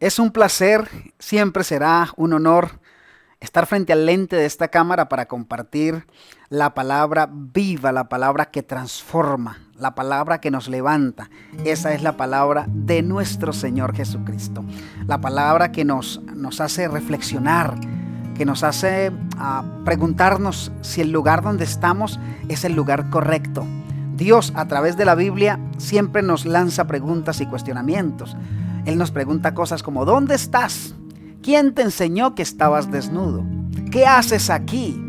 Es un placer, siempre será un honor estar frente al lente de esta cámara para compartir la palabra viva, la palabra que transforma, la palabra que nos levanta. Esa es la palabra de nuestro Señor Jesucristo. La palabra que nos hace reflexionar, que nos hace preguntarnos si el lugar donde estamos es el lugar correcto. Dios, a través de la Biblia, siempre nos lanza preguntas y cuestionamientos. Él nos pregunta cosas como: ¿dónde estás? ¿Quién te enseñó que estabas desnudo? ¿Qué haces aquí?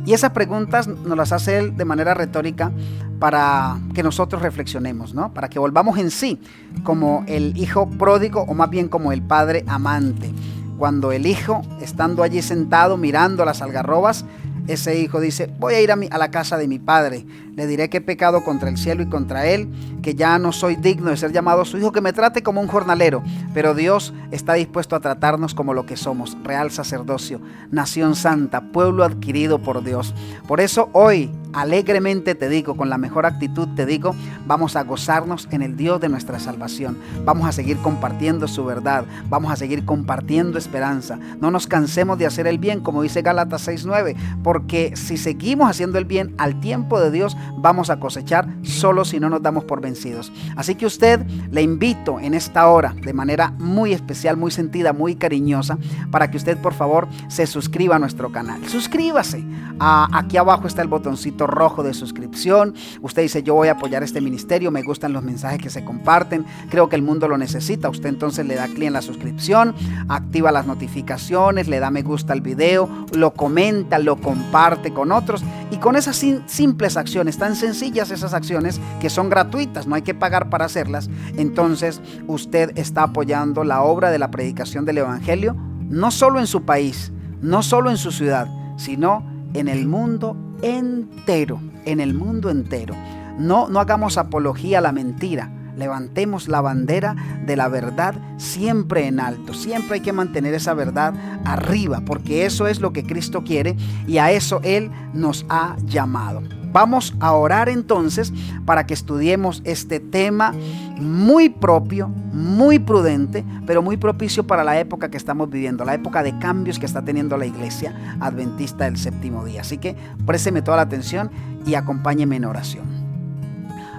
Y esas preguntas nos las hace Él de manera retórica para que nosotros reflexionemos, ¿no? Para que volvamos en sí como el hijo pródigo, o más bien como el padre amante. Cuando el hijo, estando allí sentado mirando las algarrobas, ese hijo dice: voy a ir a la casa de mi padre, le diré que he pecado contra el cielo y contra él, que ya no soy digno de ser llamado su hijo, que me trate como un jornalero. Pero Dios está dispuesto a tratarnos como lo que somos: real sacerdocio, nación santa, pueblo adquirido por Dios. Por eso hoy alegremente te digo, con la mejor actitud te digo, vamos a gozarnos en el Dios de nuestra salvación. Vamos a seguir compartiendo su verdad, vamos a seguir compartiendo esperanza. No nos cansemos de hacer el bien, como dice Gálatas 6:9, porque si seguimos haciendo el bien, al tiempo de Dios vamos a cosechar, solo si no nos damos por vencidos. Así que usted, le invito en esta hora, de manera muy especial, muy sentida, muy cariñosa, para que usted por favor se suscriba a nuestro canal. Suscríbase. Aquí abajo está el botoncito rojo de suscripción. Usted dice: yo voy a apoyar este ministerio, me gustan los mensajes que se comparten, creo que el mundo lo necesita. Usted entonces le da clic en la suscripción, activa las notificaciones, le da me gusta al video, lo comenta, lo comparte con otros, y con esas simples acciones, tan sencillas esas acciones que son gratuitas, no hay que pagar para hacerlas, entonces usted está apoyando la obra de la predicación del evangelio, no solo en su país, no solo en su ciudad, sino en el mundo entero, en el mundo entero. No hagamos apología a la mentira. Levantemos la bandera de la verdad siempre en alto. Siempre hay que mantener esa verdad arriba, porque eso es lo que Cristo quiere y a eso Él nos ha llamado. Vamos a orar entonces para que estudiemos este tema muy propio, muy prudente, pero muy propicio para la época que estamos viviendo, la época de cambios que está teniendo la Iglesia Adventista del Séptimo Día. Así que présteme toda la atención y acompáñeme en oración.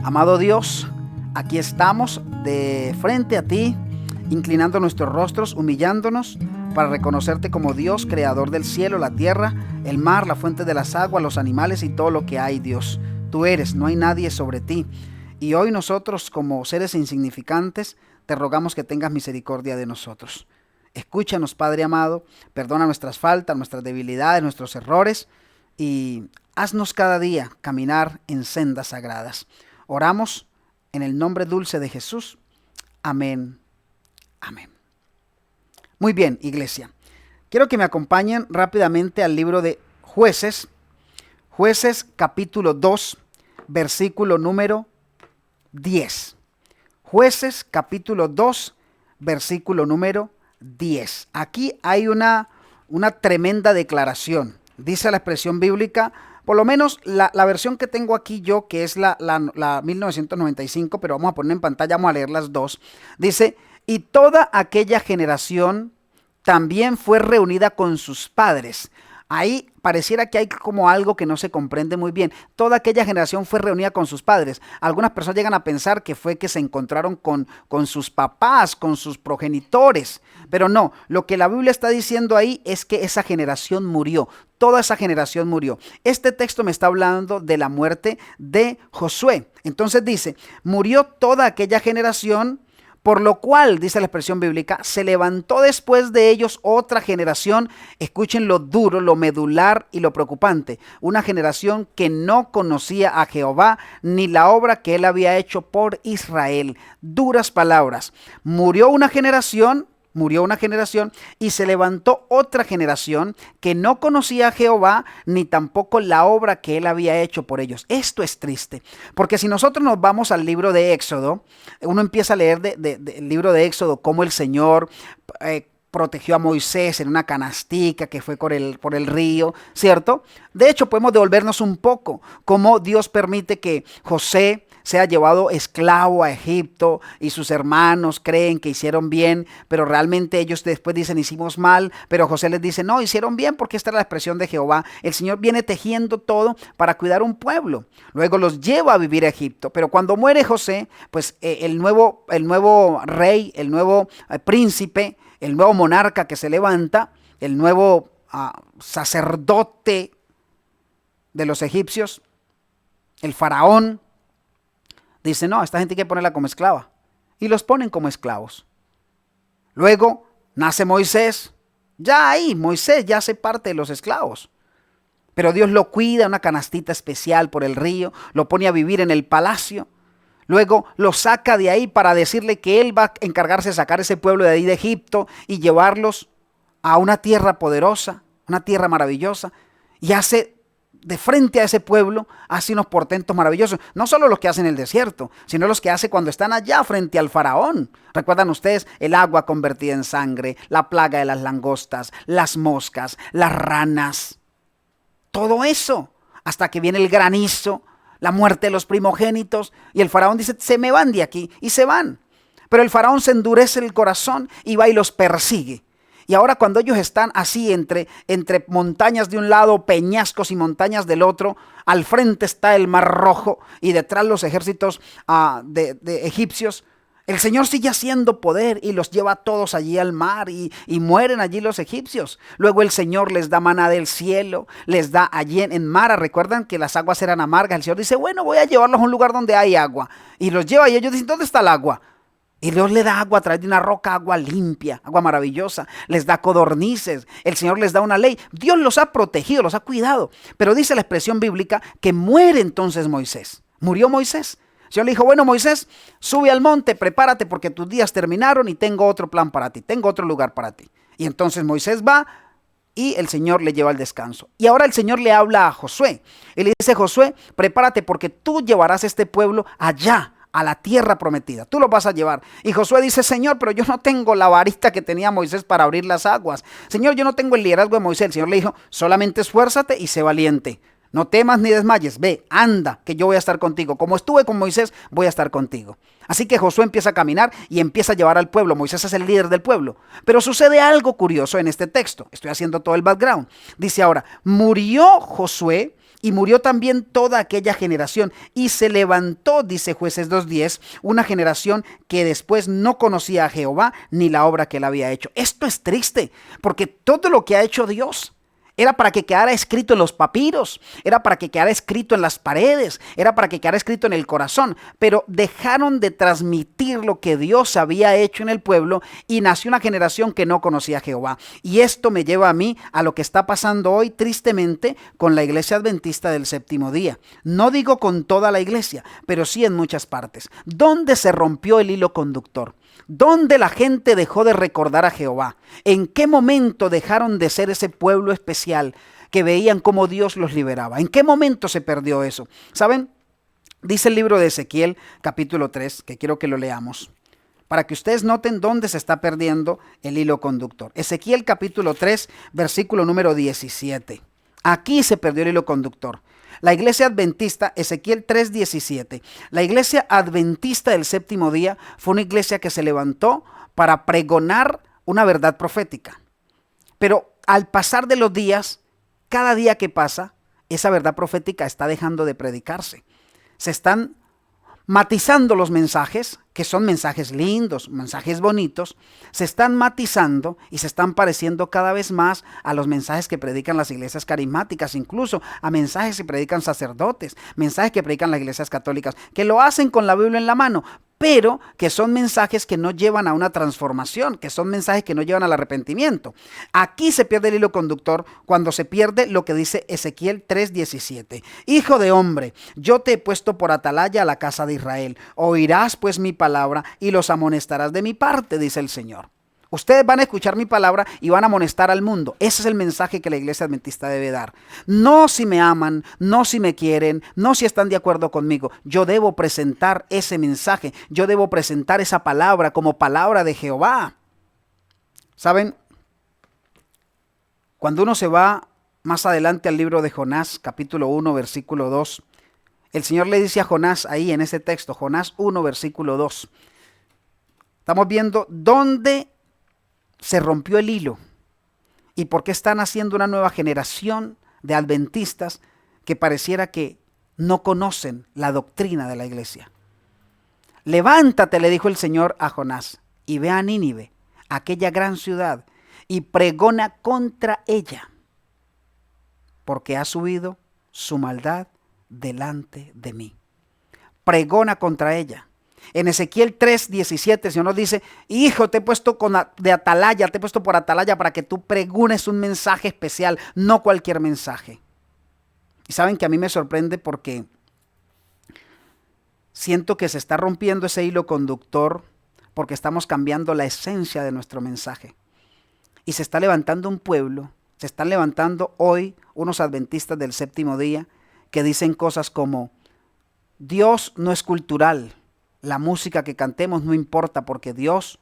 Amado Dios, aquí estamos de frente a ti, inclinando nuestros rostros, humillándonos para reconocerte como Dios, creador del cielo, la tierra, el mar, la fuente de las aguas, los animales y todo lo que hay. Dios, tú eres, no hay nadie sobre ti. Y hoy nosotros, como seres insignificantes, te rogamos que tengas misericordia de nosotros. Escúchanos, Padre amado, perdona nuestras faltas, nuestras debilidades, nuestros errores, y haznos cada día caminar en sendas sagradas. Oramos en el nombre dulce de Jesús. Amén. Amén. Muy bien, iglesia. Quiero que me acompañen rápidamente al libro de Jueces. Jueces capítulo 2, versículo número 10. Jueces capítulo 2, versículo número 10. Aquí hay una tremenda declaración. Dice la expresión bíblica, por lo menos la versión que tengo aquí yo, que es la 1995, pero vamos a poner en pantalla, vamos a leer las dos. Dice: y toda aquella generación también fue reunida con sus padres. Ahí pareciera que hay como algo que no se comprende muy bien. Toda aquella generación fue reunida con sus padres. Algunas personas llegan a pensar que fue que se encontraron con sus papás, con sus progenitores. Pero no, lo que la Biblia está diciendo ahí es que esa generación murió. Toda esa generación murió. Este texto me está hablando de la muerte de Josué. Entonces dice: murió toda aquella generación, por lo cual, dice la expresión bíblica, se levantó después de ellos otra generación. Escuchen lo duro, lo medular y lo preocupante. Una generación que no conocía a Jehová ni la obra que él había hecho por Israel. Duras palabras. Murió una generación y se levantó otra generación que no conocía a Jehová ni tampoco la obra que él había hecho por ellos. Esto es triste, porque si nosotros nos vamos al libro de Éxodo, uno empieza a leer el libro de Éxodo, cómo el Señor protegió a Moisés en una canastica que fue por el río, ¿cierto? De hecho, podemos devolvernos un poco, cómo Dios permite que José sea llevado esclavo a Egipto y sus hermanos creen que hicieron bien, pero realmente ellos después dicen hicimos mal, pero José les dice no, hicieron bien porque esta es la expresión de Jehová. El Señor viene tejiendo todo para cuidar un pueblo. Luego los lleva a vivir a Egipto, pero cuando muere José, pues el nuevo rey, el nuevo príncipe, el nuevo monarca que se levanta, el nuevo sacerdote de los egipcios, el faraón, dice, no, esta gente hay que ponerla como esclava. Y los ponen como esclavos. Luego nace Moisés. Ya ahí, Moisés ya hace parte de los esclavos. Pero Dios lo cuida, una canastita especial por el río, lo pone a vivir en el palacio. Luego lo saca de ahí para decirle que él va a encargarse de sacar ese pueblo de ahí de Egipto y llevarlos a una tierra poderosa, una tierra maravillosa. Y hace de frente a ese pueblo, hace unos portentos maravillosos. No solo los que hace en el desierto, sino los que hace cuando están allá frente al faraón. ¿Recuerdan ustedes? El agua convertida en sangre, la plaga de las langostas, las moscas, las ranas. Todo eso, hasta que viene el granizo, la muerte de los primogénitos. Y el faraón dice, se me van de aquí. Y se van. Pero el faraón se endurece el corazón y va y los persigue. Y ahora cuando ellos están así entre montañas de un lado, peñascos y montañas del otro, al frente está el Mar Rojo y detrás los ejércitos de egipcios, el Señor sigue haciendo poder y los lleva todos allí al mar y mueren allí los egipcios. Luego el Señor les da maná del cielo, les da allí en Mara. Recuerdan que las aguas eran amargas. El Señor dice, bueno, voy a llevarlos a un lugar donde hay agua. Y los lleva y ellos dicen, ¿dónde está el agua? Y Dios le da agua a través de una roca, agua limpia, agua maravillosa. Les da codornices. El Señor les da una ley. Dios los ha protegido, los ha cuidado. Pero dice la expresión bíblica que muere entonces Moisés. Murió Moisés. El Señor le dijo, bueno Moisés, sube al monte, prepárate porque tus días terminaron y tengo otro plan para ti. Tengo otro lugar para ti. Y entonces Moisés va y el Señor le lleva al descanso. Y ahora el Señor le habla a Josué. Y le dice, Josué, prepárate porque tú llevarás este pueblo allá, a la tierra prometida, tú lo vas a llevar. Y Josué dice, Señor, pero yo no tengo la varita que tenía Moisés para abrir las aguas. Señor, yo no tengo el liderazgo de Moisés. El Señor le dijo, solamente esfuérzate y sé valiente. No temas ni desmayes, ve, anda, que yo voy a estar contigo. Como estuve con Moisés, voy a estar contigo. Así que Josué empieza a caminar y empieza a llevar al pueblo. Moisés es el líder del pueblo. Pero sucede algo curioso en este texto. Estoy haciendo todo el background. Dice ahora, murió Josué y murió también toda aquella generación. Y se levantó, dice Jueces 2:10, una generación que después no conocía a Jehová ni la obra que él había hecho. Esto es triste, porque todo lo que ha hecho Dios era para que quedara escrito en los papiros, era para que quedara escrito en las paredes, era para que quedara escrito en el corazón, pero dejaron de transmitir lo que Dios había hecho en el pueblo y nació una generación que no conocía a Jehová. Y esto me lleva a mí a lo que está pasando hoy tristemente con la iglesia adventista del séptimo día. No digo con toda la iglesia, pero sí en muchas partes. ¿Dónde se rompió el hilo conductor? ¿Dónde la gente dejó de recordar a Jehová? ¿En qué momento dejaron de ser ese pueblo especial que veían cómo Dios los liberaba? ¿En qué momento se perdió eso? ¿Saben? Dice el libro de Ezequiel, capítulo 3, que quiero que lo leamos, para que ustedes noten dónde se está perdiendo el hilo conductor. Ezequiel, capítulo 3, versículo número 17. Aquí se perdió el hilo conductor. La iglesia adventista, Ezequiel 3:17, la iglesia adventista del séptimo día fue una iglesia que se levantó para pregonar una verdad profética. Pero al pasar de los días, cada día que pasa, esa verdad profética está dejando de predicarse. Se están matizando los mensajes, que son mensajes lindos, mensajes bonitos, se están matizando y se están pareciendo cada vez más a los mensajes que predican las iglesias carismáticas, incluso a mensajes que predican sacerdotes, mensajes que predican las iglesias católicas, que lo hacen con la Biblia en la mano, pero que son mensajes que no llevan a una transformación, que son mensajes que no llevan al arrepentimiento. Aquí se pierde el hilo conductor cuando se pierde lo que dice Ezequiel 3:17. Hijo de hombre, yo te he puesto por atalaya a la casa de Israel. Oirás pues mi palabra y los amonestarás de mi parte, dice el Señor. Ustedes van a escuchar mi palabra y van a amonestar al mundo. Ese es el mensaje que la iglesia adventista debe dar. No si me aman, no si me quieren, no si están de acuerdo conmigo. Yo debo presentar ese mensaje. Yo debo presentar esa palabra como palabra de Jehová. ¿Saben? Cuando uno se va más adelante al libro de Jonás, capítulo 1, versículo 2, El Señor le dice a Jonás ahí en ese texto, Jonás 1, versículo 2. Estamos viendo dónde se rompió el hilo y por qué están haciendo una nueva generación de adventistas que pareciera que no conocen la doctrina de la iglesia. Levántate, le dijo el Señor a Jonás, y ve a Nínive, aquella gran ciudad, y pregona contra ella, porque ha subido su maldad delante de mí. Pregona contra ella. En Ezequiel 3:17 el Señor nos dice, hijo, te he puesto de atalaya, te he puesto por atalaya para que tú pregones un mensaje especial, no cualquier mensaje. Y saben que a mí me sorprende porque siento que se está rompiendo ese hilo conductor porque estamos cambiando la esencia de nuestro mensaje. Y se está levantando un pueblo, se están levantando hoy unos adventistas del séptimo día que dicen cosas como, Dios no es cultural, la música que cantemos no importa porque Dios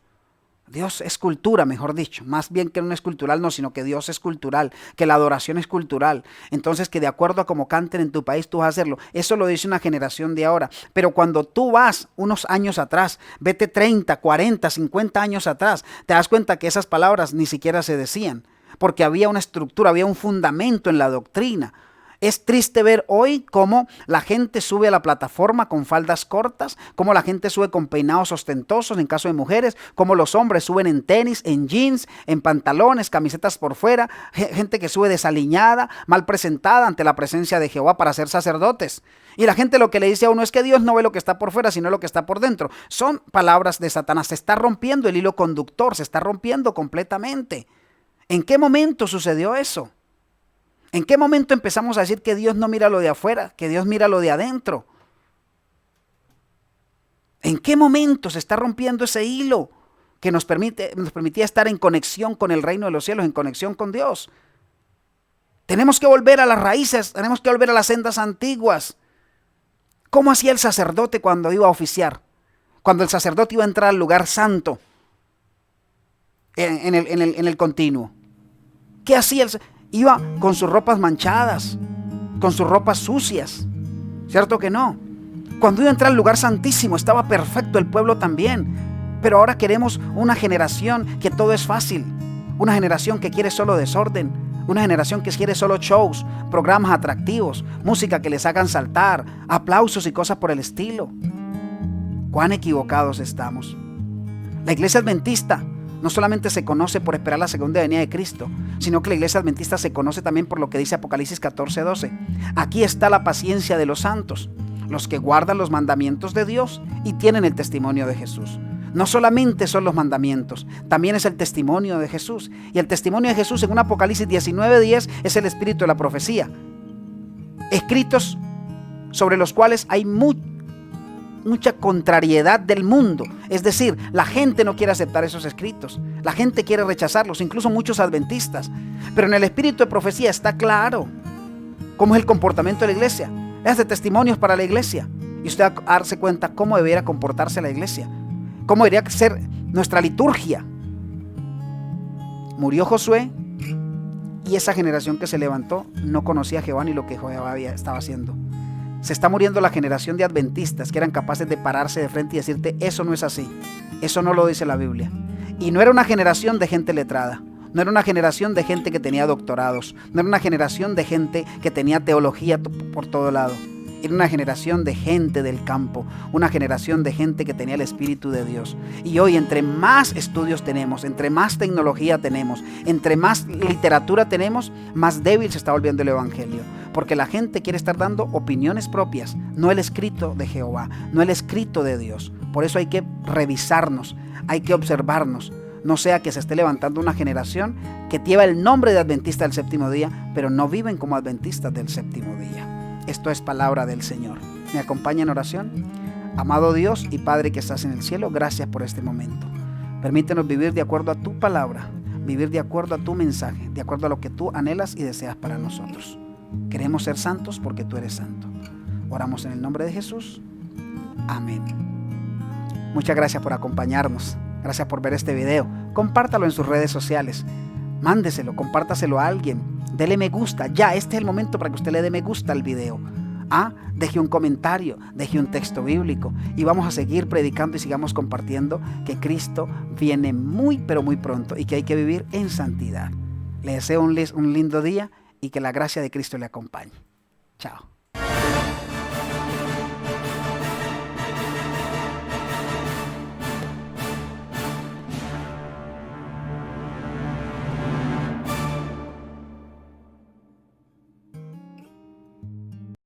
es cultura, mejor dicho, más bien que no es cultural, no, sino que Dios es cultural, que la adoración es cultural, entonces que de acuerdo a cómo canten en tu país tú vas a hacerlo, eso lo dice una generación de ahora, pero cuando tú vas unos años atrás, vete 30, 40, 50 años atrás, te das cuenta que esas palabras ni siquiera se decían, porque había una estructura, había un fundamento en la doctrina. Es triste ver hoy cómo la gente sube a la plataforma con faldas cortas, cómo la gente sube con peinados ostentosos en caso de mujeres, cómo los hombres suben en tenis, en jeans, en pantalones, camisetas por fuera, gente que sube desaliñada, mal presentada ante la presencia de Jehová para ser sacerdotes. Y la gente lo que le dice a uno es que Dios no ve lo que está por fuera, sino lo que está por dentro. Son palabras de Satanás. Se está rompiendo el hilo conductor, se está rompiendo completamente. ¿En qué momento sucedió eso? ¿En qué momento empezamos a decir que Dios no mira lo de afuera, que Dios mira lo de adentro? ¿En qué momento se está rompiendo ese hilo que nos permitía estar en conexión con el reino de los cielos, en conexión con Dios? Tenemos que volver a las raíces, tenemos que volver a las sendas antiguas. ¿Cómo hacía el sacerdote cuando iba a oficiar? Cuando el sacerdote iba a entrar al lugar santo en el continuo. ¿Qué hacía el sacerdote? Iba con sus ropas manchadas, con sus ropas sucias. ¿Cierto que no? Cuando iba a entrar al lugar santísimo estaba perfecto, el pueblo también. Pero ahora queremos una generación que todo es fácil. Una generación que quiere solo desorden. Una generación que quiere solo shows, programas atractivos, música que les hagan saltar, aplausos y cosas por el estilo. ¿Cuán equivocados estamos? La iglesia adventista no solamente se conoce por esperar la segunda venida de Cristo, sino que la iglesia adventista se conoce también por lo que dice Apocalipsis 14:12. Aquí está la paciencia de los santos, los que guardan los mandamientos de Dios y tienen el testimonio de Jesús. No solamente son los mandamientos, también es el testimonio de Jesús. Y el testimonio de Jesús en un Apocalipsis 19:10 es el espíritu de la profecía. Escritos sobre los cuales hay mucha contrariedad del mundo, es decir, la gente no quiere aceptar esos escritos, la gente quiere rechazarlos, incluso muchos adventistas, pero en el espíritu de profecía está claro cómo es el comportamiento de la iglesia. Le hace testimonios para la iglesia y usted va a darse cuenta cómo debería comportarse la iglesia, cómo debería ser nuestra liturgia. Murió Josué y esa generación que se levantó no conocía a Jehová ni lo que Jehová estaba haciendo. Se está muriendo la generación de adventistas que eran capaces de pararse de frente y decirte, eso no es así, eso no lo dice la Biblia. Y no era una generación de gente letrada, no era una generación de gente que tenía doctorados, no era una generación de gente que tenía teología por todo lado. Era una generación de gente del campo, una generación de gente que tenía el Espíritu de Dios. Y hoy entre más estudios tenemos, entre más tecnología tenemos, entre más literatura tenemos, más débil se está volviendo el Evangelio. Porque la gente quiere estar dando opiniones propias, no el escrito de Jehová, no el escrito de Dios. Por eso hay que revisarnos, hay que observarnos. No sea que se esté levantando una generación que lleva el nombre de adventista del séptimo día, pero no viven como adventistas del séptimo día. Esto es palabra del Señor. ¿Me acompaña en oración? Amado Dios y Padre que estás en el cielo, gracias por este momento. Permítenos vivir de acuerdo a tu palabra, vivir de acuerdo a tu mensaje, de acuerdo a lo que tú anhelas y deseas para nosotros. Queremos ser santos porque tú eres santo. Oramos en el nombre de Jesús. Amén. Muchas gracias por acompañarnos. Gracias por ver este video. Compártalo en sus redes sociales. Mándeselo, compártaselo a alguien. Dele me gusta. Ya, este es el momento para que usted le dé me gusta al video. Deje un comentario, deje un texto bíblico y vamos a seguir predicando y sigamos compartiendo que Cristo viene muy pero muy pronto y que hay que vivir en santidad. Le deseo un lindo día y que la gracia de Cristo le acompañe. Chao.